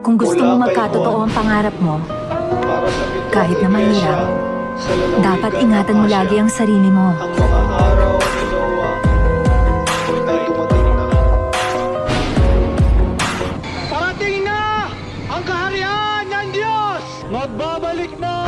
Kung gusto mo magkatotoo ang pangarap mo, kahit na mahirap, dapat ingatan mo lagi ang sarili mo. Ang mga araw ni Noah ay dumating na. Parating na ang kaharian ng Diyos! Magbabalik na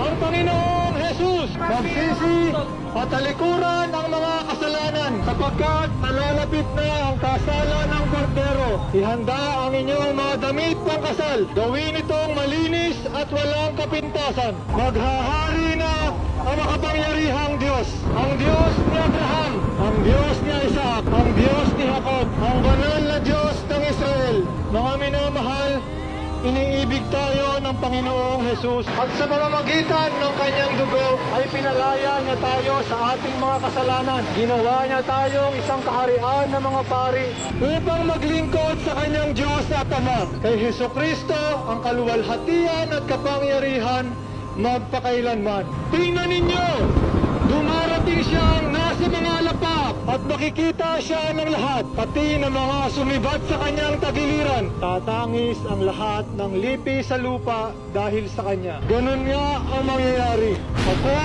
ang Panginoong Jesus! Magsisi at talikuran ang mga kasalanan sapagkat nalalapit na ang kasalan ng Kordero. Ihanda ang inyong mga damit pang kasal. Gawin itong malinis at walang kapintasan. Maghahari na ang makapangyarihang Diyos. Ang Diyos ni Abraham, ang Diyos ni Isaac, ang Diyos ni Jacob, ang banal na Diyos ng Israel. Mga minamahal, iniibig tayo ng Panginoong Jesus at sa pamamagitan ng kanyang dugo ay pinalaya niya tayo sa ating mga kasalanan. Ginawa niya tayong isang kaharian ng mga pari upang maglingkod sa kanyang Diyos at Ama. Kay Hesukristo ang kaluwalhatian at kapangyarihan magpakailanman. Tingnan ninyo! Dumarating siyang nasa mga lapap at makikita siya ng lahat, pati ng mga sumibad sa kanyang tagiliran. Tatangis ang lahat ng lipi sa lupa dahil sa kanya. Ganun nga ang mangyayari. Ako,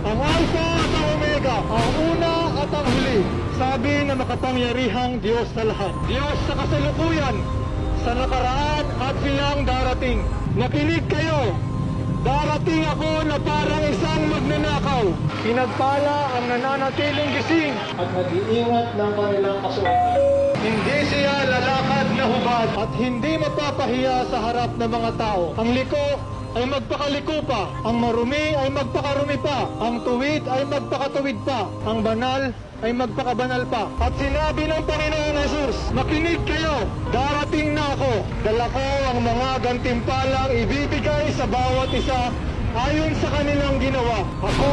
ang Alpha at ang Omega, ang una at ang huli, sabi na makapangyarihang Diyos sa lahat. Diyos sa kasalukuyan, sa nakaraan at silang darating. Nakinig kayo! Darating ako na parang isang magnanakaw. Pinagpala ang nananatiling gising at nag-iingat ng kanilang kasuotan. Hindi siya lalakad na hubad at hindi mapapahiya sa harap ng mga tao. Ang liko ay magpakaliko pa. Ang marumi ay magpakarumi pa. Ang tuwid ay magpakatuwid pa. Ang banal ay magpakabanal pa. At sinabi ng Panginoong Jesus, makinig kayo, darating na ako. Dala ko ang mga gantimpalang ibibigay sa bawat isa ayon sa kanilang ginawa. Ako,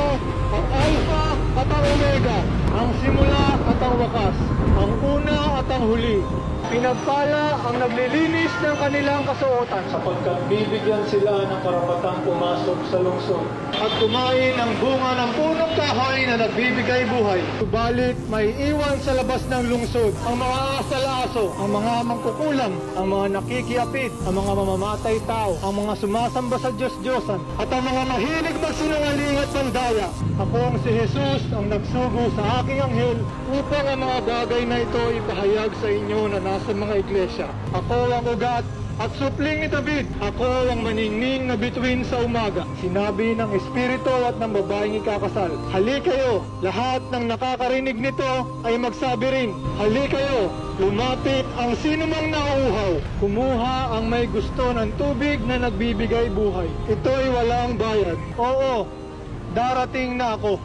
ang Alpha at ang Omega, ang simula at ang wakas, ang una at ang huli. Pinagpala ang naglilinis ng kanilang kasuotan sapagkat bibigyan sila ng karapatang pumasok sa lungsod at kumain ng bunga ng punong kahoy na nagbibigay buhay. Subalit may iwan sa labas ng lungsod ang mga asal-aso, ang mga mangkukulam, ang mga nakikiapid, ang mga mamamatay tao, ang mga sumasamba sa Diyos-Diyosan, at ang mga mahilig magsinungaling at mandaya. Ako ang si Jesus ang nagsugo sa aking anghel upang ang mga bagay na ito ipahayag sa inyo na nasa mga iglesia. Ako ang ugat at supling ni David. Ako ang maningning na bituin sa umaga. Sinabi ng Espiritu at ng babaeng ikakasal. Hali kayo, lahat ng nakakarinig nito ay magsabi rin, hali kayo, lumapit ang sinumang nauuhaw. Kumuha ang may gusto ng tubig na nagbibigay buhay. Ito'y walang bayad. Oo, darating na ako.